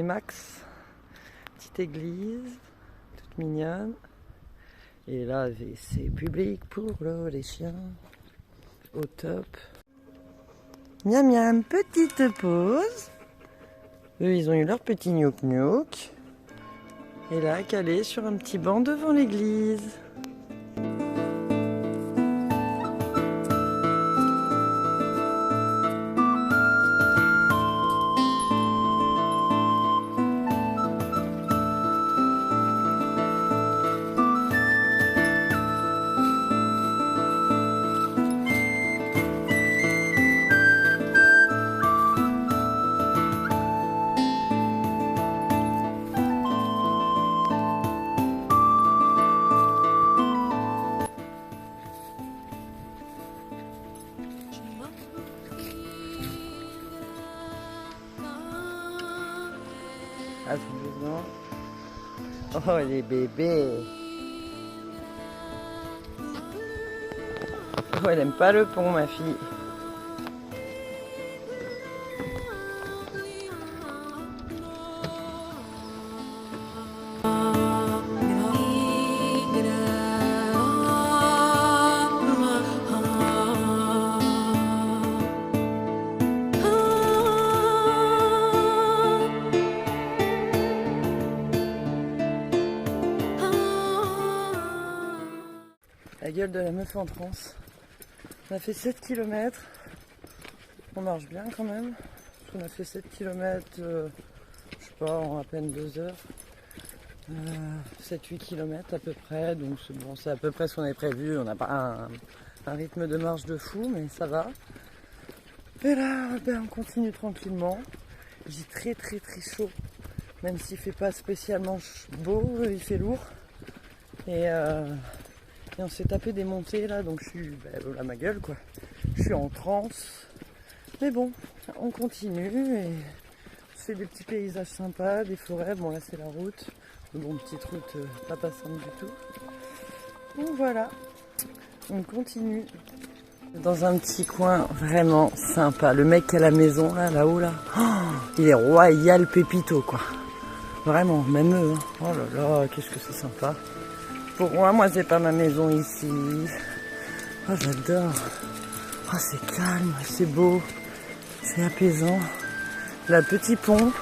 Max. Petite église, toute mignonne. Et là, WC public pour les chiens. Au top. Miam miam, petite pause. Eux, ils ont eu leur petit gnouk-gnouk. Et là, calé sur un petit banc devant l'église. À 12 ans. Oh les bébés. Oh elle aime pas le pont ma fille. La gueule de la meuf en transe. On a fait 7 km. On marche bien quand même. On a fait 7 km, je sais pas, en à peine 2 heures. 7-8 km à peu près. Donc bon, c'est à peu près ce qu'on avait prévu. On n'a pas un rythme de marche de fou, mais ça va. Et là, on continue tranquillement. J'ai très chaud. Même s'il fait pas spécialement beau, il fait lourd. Et on s'est tapé des montées là, donc je suis, voilà ma gueule quoi. Je suis en transe. Mais bon, on continue et on fait des petits paysages sympas, des forêts. Bon là c'est la route. Bon, petite route pas passante du tout. Donc voilà, on continue. Dans un petit coin vraiment sympa. Le mec qui a la maison là-haut là, oh, il est royal pépito quoi. Vraiment, même eux. Hein. Oh là là, qu'est-ce que c'est sympa. Pour moi c'est pas ma maison ici. Oh j'adore. Oh c'est calme, c'est beau, c'est apaisant. Le petit pont.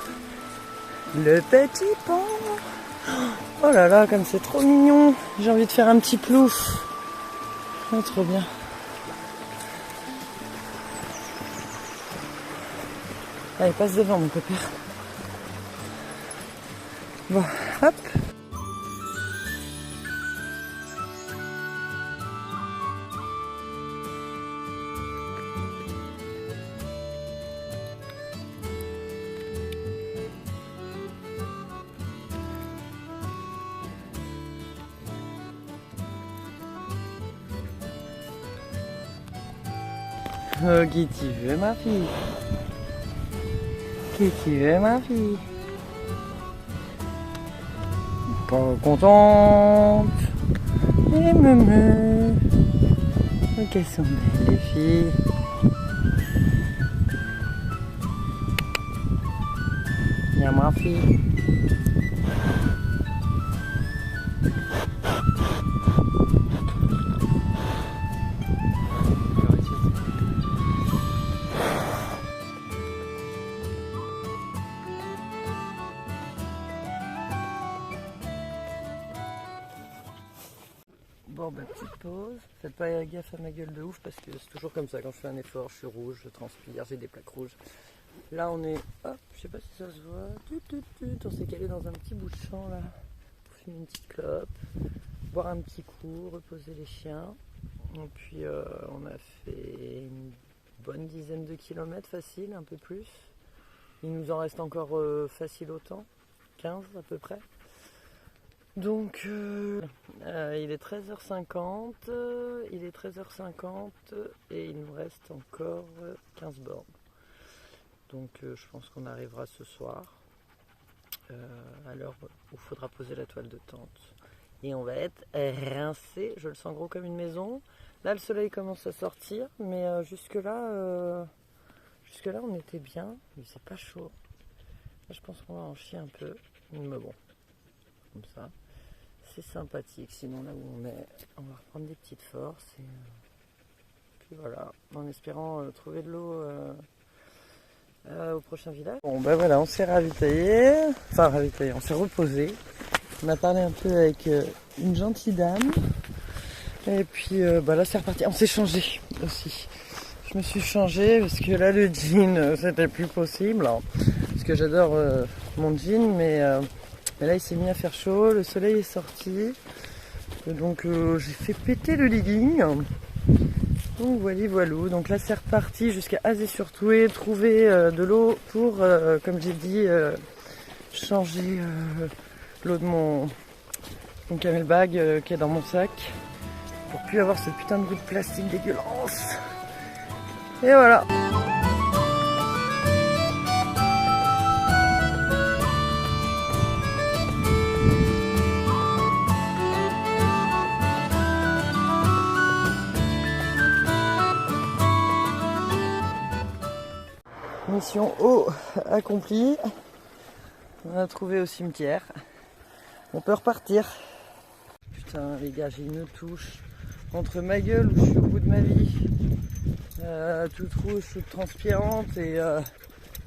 Le petit pont. Oh là là, comme c'est trop mignon. J'ai envie de faire un petit plouf. Oh, trop bien. Allez, passe devant mon copain. Bon, hop. Oh, qui tu veux ma fille? Qui tu veux ma fille? Pas contente? Et me. Oh, qu'elles sont belles les filles. Viens ma fille. Bon bah petite pause, faites pas gaffe à ma gueule de ouf parce que c'est toujours comme ça quand je fais un effort, je suis rouge, je transpire, j'ai des plaques rouges. Là on est, hop, je sais pas si ça se voit, on s'est calé dans un petit bout de champ là, pour fumer une petite clope, boire un petit coup, reposer les chiens. Et puis on a fait une bonne dizaine de kilomètres facile, un peu plus. Il nous en reste encore facile autant, 15 à peu près. Donc il est 13h50, et il nous reste encore 15 bornes. Donc je pense qu'on arrivera ce soir à l'heure où il faudra poser la toile de tente. Et on va être rincé, je le sens gros comme une maison. Là le soleil commence à sortir, mais jusque là on était bien, il faisait pas chaud. Je pense qu'on va en chier un peu, mais bon, comme ça, c'est sympathique. Sinon, là où on est, on va reprendre des petites forces. Et puis voilà, en espérant trouver de l'eau au prochain village. Bon, ben voilà, on s'est ravitaillé, on s'est reposé. On a parlé un peu avec une gentille dame. Et puis là, c'est reparti. On s'est changé aussi. Je me suis changée parce que là, le jean, c'était plus possible. Alors, parce que j'adore mon jean, mais là, il s'est mis à faire chaud. Le soleil est sorti. Et donc, j'ai fait péter le legging. Donc, voilà. Donc là, c'est reparti jusqu'à Azé-sur-Thoué, trouver de l'eau pour, comme j'ai dit, changer l'eau de mon camelbag qui est dans mon sac. Pour plus avoir ce putain de goût de plastique dégueulasse. Et voilà. Mission eau accomplie. On a trouvé au cimetière. On peut repartir. Putain les gars, j'ai une touche. Entre ma gueule où je suis au bout de ma vie, toute rouge, toute transpirante, et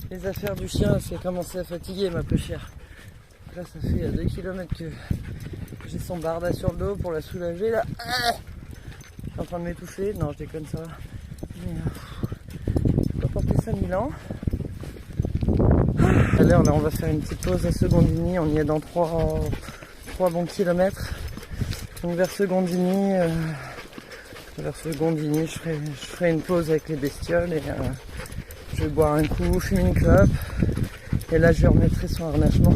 les affaires du chien, c'est commencé à fatiguer ma peu chère. Là ça fait 2 km que j'ai son barda sur le dos pour la soulager là. Je suis en train de m'étouffer. Non, je déconne, ça va. Mais je peux porter 5000 ans. À l'heure là, on va faire une petite pause à Secondigny. On y est dans 3 bons kilomètres. Donc vers Secondigny, je ferai une pause avec les bestioles et je vais boire un coup, fumer une clope. Et là, je remettrai son harnachement.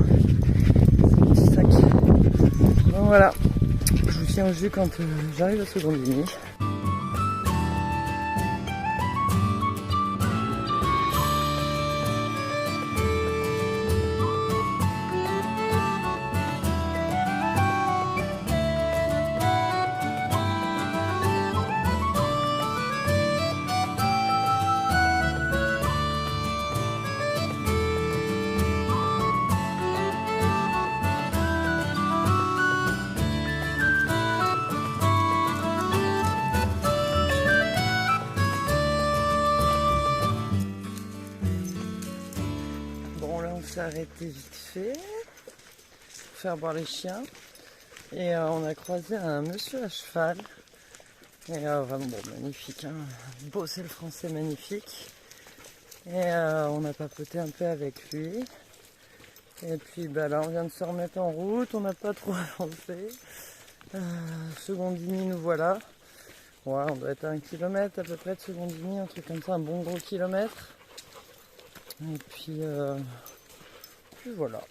C'est un petit sac. Donc voilà, je vous tiens au jus quand j'arrive à Secondigny. On s'est arrêté vite fait pour faire boire les chiens et on a croisé un monsieur à cheval et vraiment bon, magnifique, hein. Beau, c'est le français, magnifique, et on a papoté un peu avec lui et puis là on vient de se remettre en route, on n'a pas trop avancé. Secondigny, nous voilà. Ouais, on doit être à 1 kilomètre à peu près de Secondigny, un truc comme ça, un bon gros kilomètre. Et puis voilà,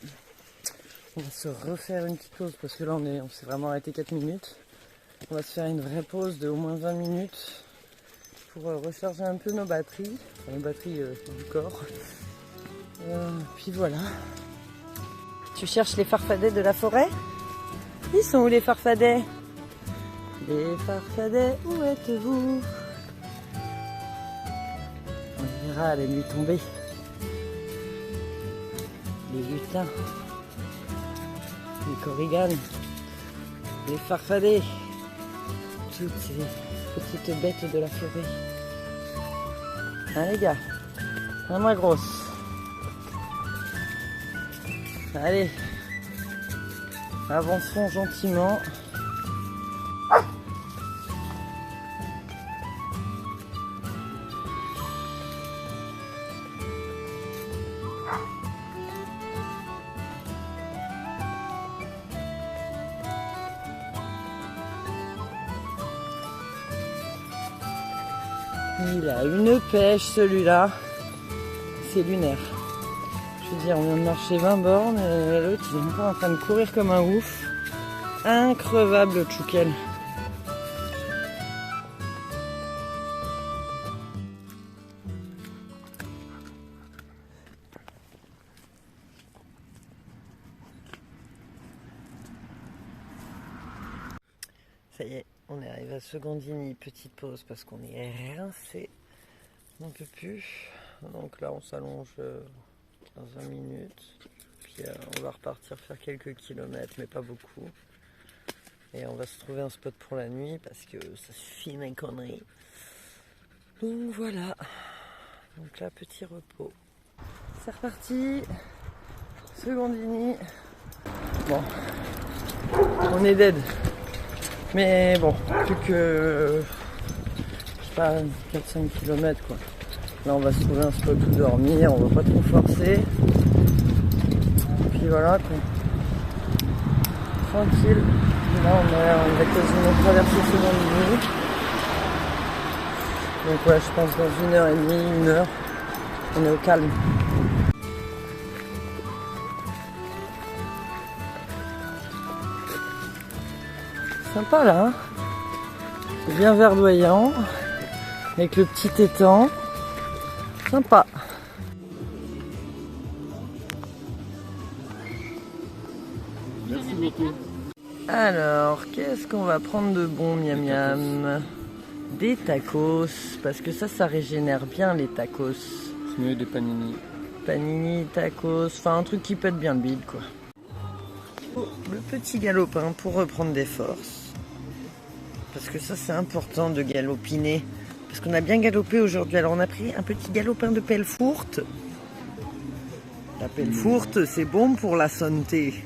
on va se refaire une petite pause parce que là on s'est vraiment arrêté 4 minutes. On va se faire une vraie pause de au moins 20 minutes pour recharger un peu nos batteries, enfin les batteries du corps. Puis voilà. Tu cherches les farfadets de la forêt? Ils sont où les farfadets? Les farfadets, où êtes-vous? On ira à la nuit tombée. Les lutins, les korrigans, les farfadets, toutes ces petites bêtes de la forêt. Hein les gars, un moins grosse. Allez, avançons gentiment. Il a une pêche celui-là, c'est lunaire. Je veux dire, on vient de marcher 20 bornes et l'autre il est encore en train de courir comme un ouf. Increvable tchoukel. Ça y est, on est arrivé à Secondigny, petite pause parce qu'on est rincé, on n'en peut plus. Donc là on s'allonge 15-20 minutes. Puis on va repartir faire quelques kilomètres, mais pas beaucoup. Et on va se trouver un spot pour la nuit parce que ça suffit mes conneries. Donc voilà. Donc là, petit repos. C'est reparti. Secondini. Bon. On est dead. Mais bon, plus que... je sais pas, 4-5 km quoi. Là on va se trouver un spot où dormir, on va pas trop forcer. Puis voilà quoi. Tranquille. Là on va quasiment traverser Secondini. Donc ouais, je pense dans 1h30, 1 heure, on est au calme. Sympa là, hein, bien verdoyant, avec le petit étang, sympa. Merci beaucoup. Alors, qu'est-ce qu'on va prendre de bon, miam miam? Des tacos, parce que ça régénère bien les tacos. Sinon, des panini. Panini, tacos, enfin un truc qui pète bien le bide quoi. Le petit galopin pour reprendre des forces. Parce que ça c'est important de galopiner. Parce qu'on a bien galopé aujourd'hui. Alors on a pris un petit galopin de Pellefourte. La Pellefourte c'est bon pour la santé.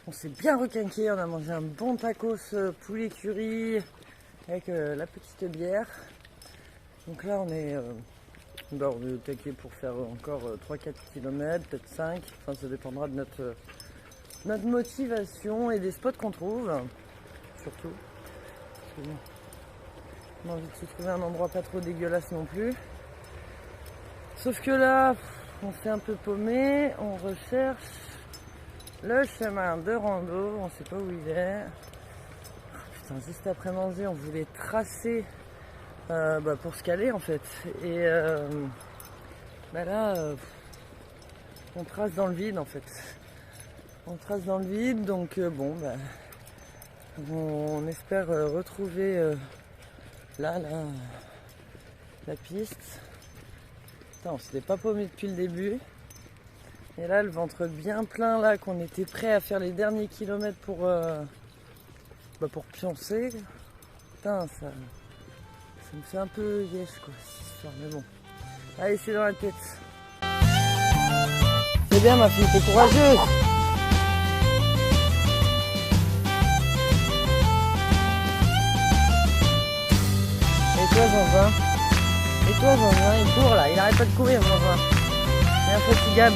On s'est bien requinqué, on a mangé un bon tacos poulet curry avec la petite bière. Donc là on est bord de taquet pour faire encore 3-4 km, peut-être 5. Enfin ça dépendra de notre motivation et des spots qu'on trouve. Surtout. Parce que bon, on a envie de se trouver un endroit pas trop dégueulasse non plus. Sauf que là, on s'est un peu paumé, on recherche le chemin de rando, on sait pas où il est. Putain, juste après manger, on voulait tracer pour se caler en fait. Et là, on trace dans le vide en fait. On trace dans le vide, donc on espère retrouver la piste. Putain, on s'était pas paumé depuis le début. Et là, le ventre bien plein, là, qu'on était prêt à faire les derniers kilomètres pour pioncer. Putain, ça me fait un peu yes, quoi, cette histoire, mais bon. Allez, c'est dans la tête. C'est bien, ma fille, t'es courageuse. Et toi, Jean-Jean? Et toi, Jean-Jean, il court, là, il arrête pas de courir, Jean-Jean. Il est infatigable.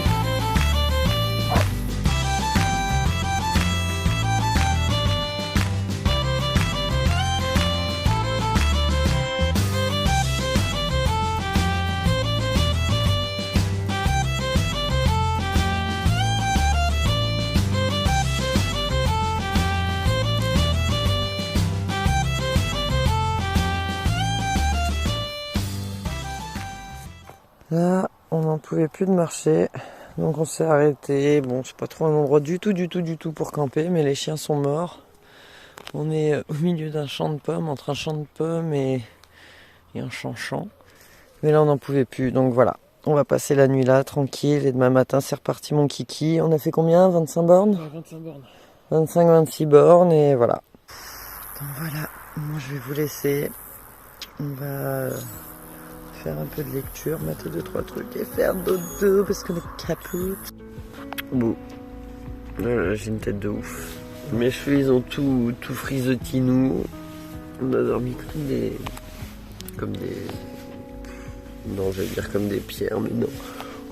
Là, on n'en pouvait plus de marcher, donc on s'est arrêté. Bon, c'est pas trop un endroit du tout pour camper, mais les chiens sont morts. On est au milieu d'un champ de pommes, entre un champ de pommes et un champ. Mais là, on n'en pouvait plus, donc voilà. On va passer la nuit là, tranquille, et demain matin, c'est reparti mon kiki. On a fait combien? 25 bornes? Ouais, 25 bornes. 25-26 bornes, et voilà. Donc voilà, moi je vais vous laisser. On va faire un peu de lecture, mettre 2-3 trucs et faire dodo parce qu'on est caput. Bon, j'ai une tête de ouf. Mes cheveux ils ont tout frisotinou. On a dormi comme des... Non, j'allais dire comme des pierres, mais non.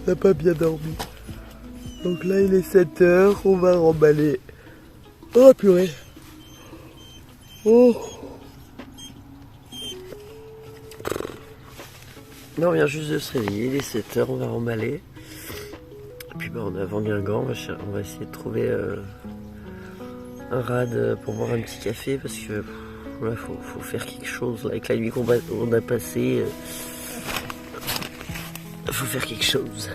On n'a pas bien dormi. Donc là il est 7h, on va remballer. Oh purée. Oh. Non, on vient juste de se réveiller, il est 7h, on va remballer. Et puis on est avant Guingamp, on va essayer de trouver un rad pour boire un petit café parce que là, faut faire quelque chose. Là, avec la nuit qu'on a passée, faut faire quelque chose.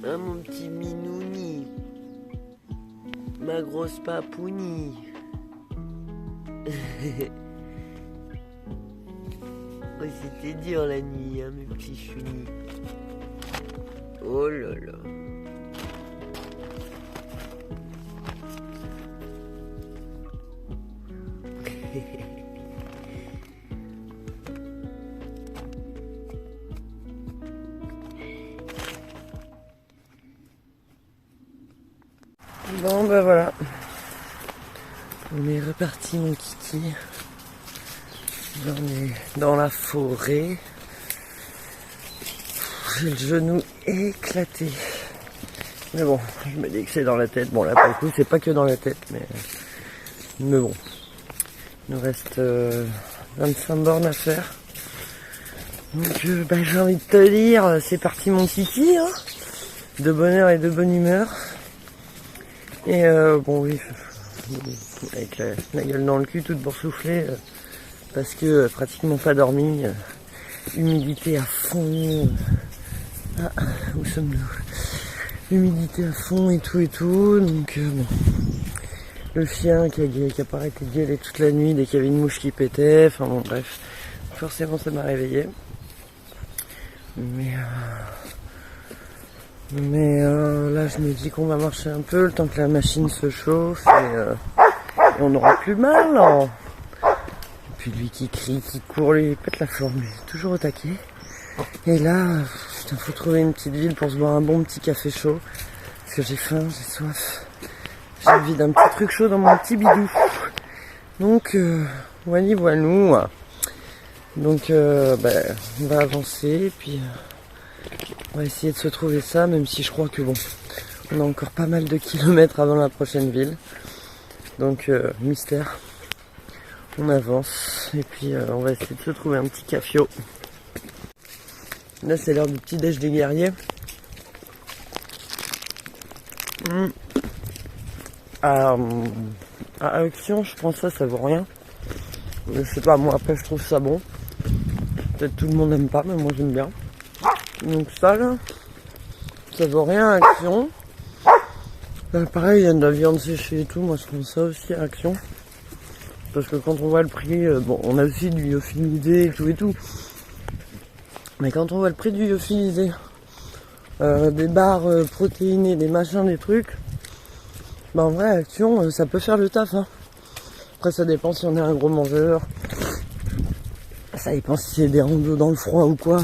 Ah mon petit minouni, ma grosse papounie. Oh, c'était dur la nuit, hein, mes petits chounis. Oh là là. Bon bah voilà. On est reparti mon kiki. On est dans la forêt. J'ai le genou éclaté. Mais bon, je me dis que c'est dans la tête. Bon là pour le coup c'est pas que dans la tête, mais bon. Il nous reste 25 bornes à faire. Donc bah, j'ai envie de te dire, c'est parti mon kiki, hein, de bonne heure et de bonne humeur. Et bon oui, avec la gueule dans le cul, toute boursouflée, parce que pratiquement pas dormi, humidité à fond. Où sommes-nous? Humidité à fond et tout, donc bon. Le chien qui a pas arrêté de gueuler toute la nuit dès qu'il y avait une mouche qui pétait, enfin bon bref, forcément ça m'a réveillé. Mais là je me dis qu'on va marcher un peu le temps que la machine se chauffe et on n'aura plus mal. Hein. Et puis lui qui crie, qui court, lui il pète la forme, il est toujours au taquet. Et là, putain, faut trouver une petite ville pour se boire un bon petit café chaud. Parce que j'ai faim, j'ai soif. J'ai envie d'un petit truc chaud dans mon petit bidou. Donc, voilou. Donc, on va avancer. Et puis, on va essayer de se trouver ça. Même si je crois que bon, on a encore pas mal de kilomètres avant la prochaine ville. Donc, mystère. On avance. Et puis, on va essayer de se trouver un petit cafio. Là, c'est l'heure du petit déj des guerriers. À Action, je pense ça vaut rien. Je sais pas, moi après je trouve ça bon. Peut-être tout le monde n'aime pas, mais moi j'aime bien. Donc ça là, ça vaut rien à Action. Pareil, il y a de la viande séchée et tout, moi je trouve ça aussi à Action. Parce que quand on voit le prix, bon, on a aussi du lyophilisé et tout. Mais quand on voit le prix du lyophilisé, des barres protéinées, des machins, des trucs, bah en vrai Action ça peut faire le taf hein. Après ça dépend si on est un gros mangeur, ça dépend si c'est des randos dans le froid ou quoi,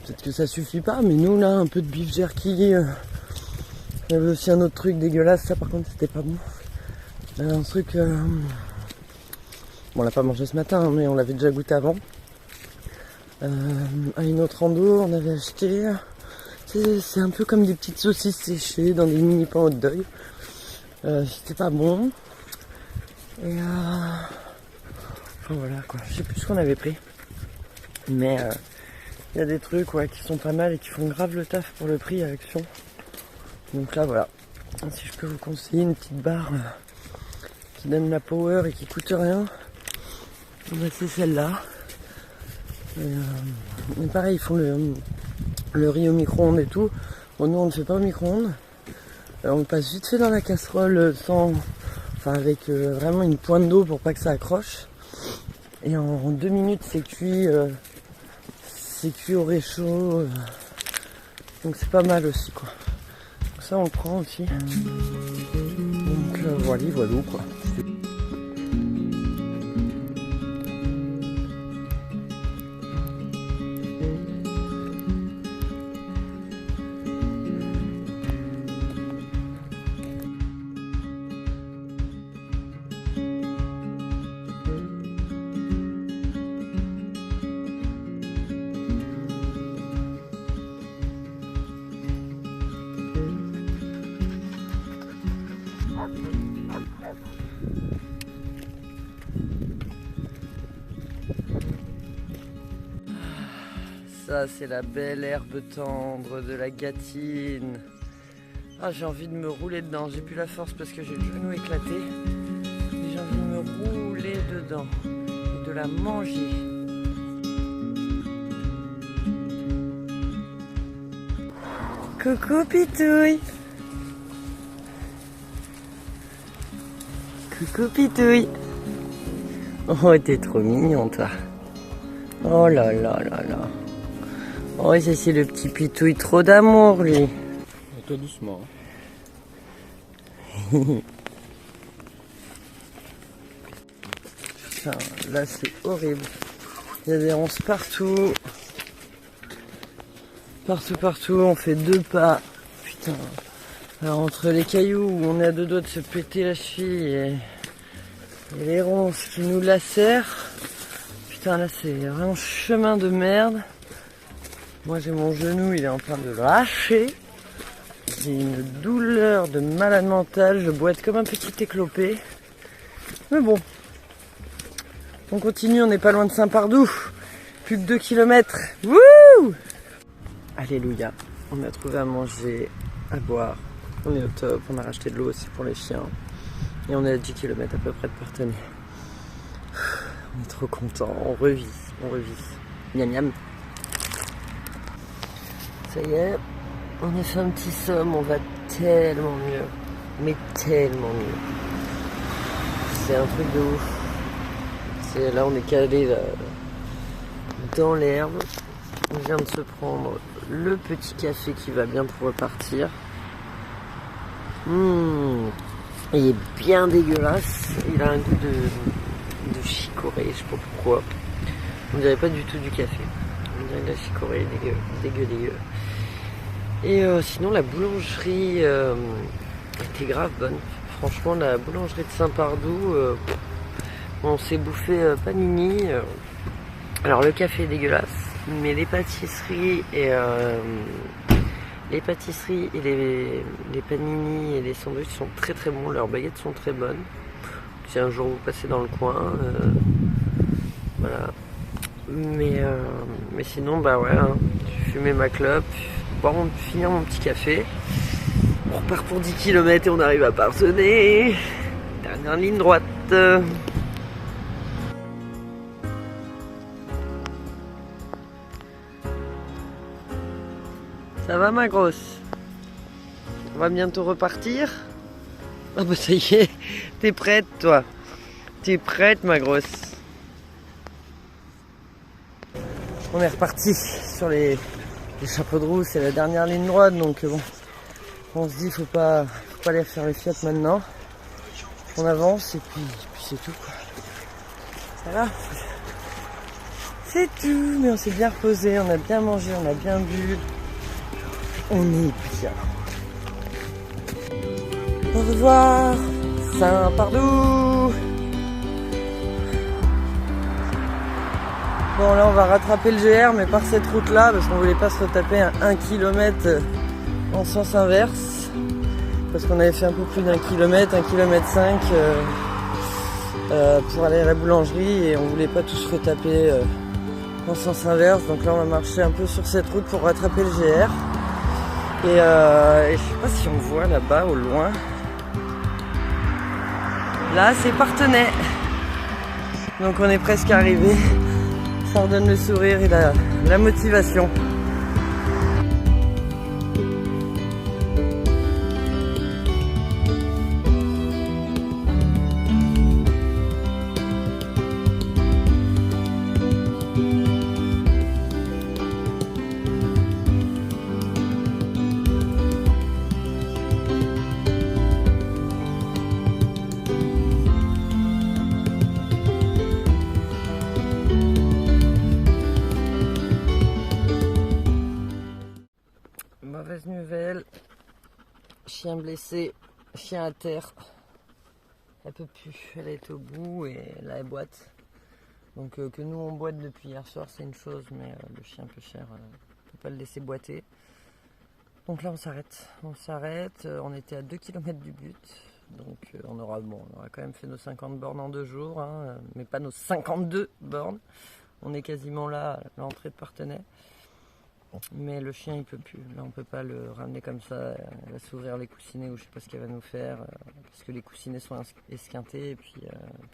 peut-être que ça suffit pas, mais nous là un peu de beef jerky, il y avait aussi un autre truc dégueulasse, ça par contre c'était pas bon, un truc, bon on l'a pas mangé ce matin hein, mais on l'avait déjà goûté avant, à une autre rando on avait acheté, c'est un peu comme des petites saucisses séchées dans des mini pains hot dog. C'était pas bon. Et enfin voilà quoi, je sais plus ce qu'on avait pris. Mais il y a des trucs ouais, qui sont pas mal et qui font grave le taf pour le prix à Action. Donc là voilà, si je peux vous conseiller une petite barre qui donne la power et qui coûte rien, c'est celle-là. Et pareil, ils font le riz au micro-ondes et tout. Bon, nous on ne fait pas au micro-ondes. On le passe vite fait dans la casserole avec vraiment une pointe d'eau pour pas que ça accroche. Et en 2 minutes c'est cuit au réchaud. Donc c'est pas mal aussi quoi. Donc ça on le prend aussi. Donc voilà quoi. Ça c'est la belle herbe tendre de la Gâtine. Ah j'ai envie de me rouler dedans, j'ai plus la force parce que j'ai le genou éclaté. Et j'ai envie de me rouler dedans et de la manger. Coucou Pitouille. Coucou Pitouille. Oh t'es trop mignon toi. Oh là là là là. Oh, c'est le petit pitouille, trop d'amour lui. Et toi doucement. Putain, là c'est horrible. Il y a des ronces partout. Partout, on fait 2 pas. Putain. Alors entre les cailloux où on est à 2 doigts de se péter la cheville et les ronces qui nous lacèrent. Putain, là c'est vraiment chemin de merde. Moi j'ai mon genou, il est en train de lâcher. J'ai une douleur de malade mental, je boite comme un petit éclopé. Mais bon, on continue, on n'est pas loin de Saint-Pardoux. Plus que 2 km. Wouh! Alléluia, on a trouvé à manger, à boire. On est au top, on a racheté de l'eau aussi pour les chiens. Et on est à 10 km à peu près de Parthenay. On est trop contents, on revit. Miam miam. Ça y est, on a fait un petit somme, on va tellement mieux. Mais tellement mieux. C'est un truc de ouf. Là on est calé là, dans l'herbe. On vient de se prendre le petit café qui va bien pour repartir. Il est bien dégueulasse. Il a un goût de chicorée, je sais pas pourquoi. On dirait pas du tout du café. On dirait de la chicorée, dégueu. Et sinon la boulangerie était grave bonne. Franchement la boulangerie de Saint-Pardoux, on s'est bouffé panini. Alors le café est dégueulasse, mais les pâtisseries et les panini et les sandwichs sont très très bons. Leurs baguettes sont très bonnes. Si un jour vous passez dans le coin, voilà. Mais sinon bah ouais, hein, j'ai fumé ma clope, finir mon petit café. On repart pour 10 km et on arrive à Parthenay. Dernière ligne droite. Ça va ma grosse? On va bientôt repartir? Ah bah ça y est, t'es prête toi? T'es prête ma grosse? On est reparti sur les chapeaux de roue, c'est la dernière ligne droite donc bon, on se dit faut pas aller faire les Fiat maintenant. On avance et puis c'est tout quoi. Ça va? C'est tout, mais on s'est bien reposé, on a bien mangé, on a bien bu. On est bien. Au revoir, Saint-Pardoux. Bon là on va rattraper le GR mais par cette route là parce qu'on voulait pas se retaper un 1 km en sens inverse. Parce qu'on avait fait un peu plus d'1 km, 1 km 5 pour aller à la boulangerie et on voulait pas tous retaper en sens inverse. Donc là on va marcher un peu sur cette route pour rattraper le GR. Et je sais pas si on voit là-bas au loin. Là c'est Parthenay. Donc on est presque arrivé. Ça redonne le sourire et la motivation. Mauvaise nouvelle, chien blessé, chien à terre, elle peut plus, elle est au bout et là elle boite. Donc que nous on boite depuis hier soir c'est une chose, mais le chien un peu cher, on peut pas le laisser boiter. Donc là on s'arrête, on était à 2 km du but, donc on aura quand même fait nos 50 bornes en 2 jours, hein, mais pas nos 52 bornes. On est quasiment là à l'entrée de Parthenay. Mais le chien il peut plus, là on peut pas le ramener comme ça, elle va s'ouvrir les coussinets ou je sais pas ce qu'elle va nous faire parce que les coussinets sont esquintés et puis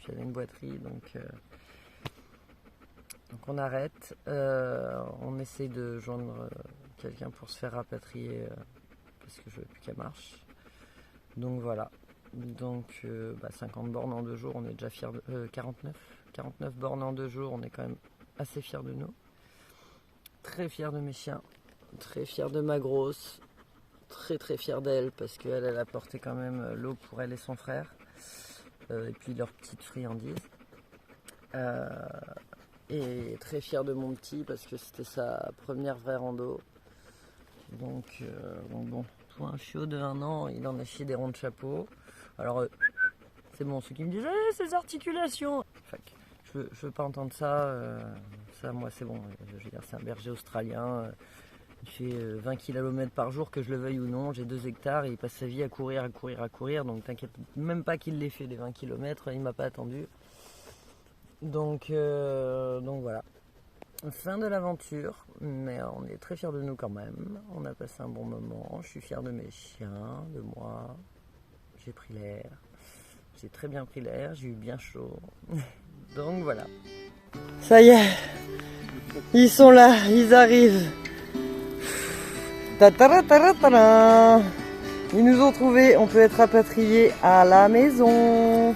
elle a une boiterie donc on arrête, on essaye de joindre quelqu'un pour se faire rapatrier parce que je veux plus qu'elle marche. Donc voilà, donc 50 bornes en 2 jours, on est déjà fiers de 49 bornes en 2 jours, on est quand même assez fière de nous. Très fière de mes chiens. Très fière de ma grosse. Très fière d'elle parce qu'elle a apporté quand même l'eau pour elle et son frère. Et puis leur petite friandise. Et très fière de mon petit parce que c'était sa première vraie rando. Donc bon, pour un chiot de 1 an, il en a chié des ronds de chapeau. Alors c'est bon, ceux qui me disent ces articulations. Enfin, je veux pas entendre ça. Ça moi c'est bon. Je veux dire, c'est un berger australien. Il fait 20 km par jour, que je le veuille ou non. J'ai 2 hectares et il passe sa vie à courir. Donc t'inquiète même pas qu'il l'ait fait les 20 km, il m'a pas attendu. Donc voilà. Fin de l'aventure, mais on est très fiers de nous quand même. On a passé un bon moment. Je suis fier de mes chiens, de moi. J'ai pris l'air. J'ai très bien pris l'air. J'ai eu bien chaud. Donc voilà. Ça y est. Ils sont là. Ils arrivent. Ta-ta-ra-ta-ra-ta-ra. Ils nous ont trouvés. On peut être rapatriés à la maison.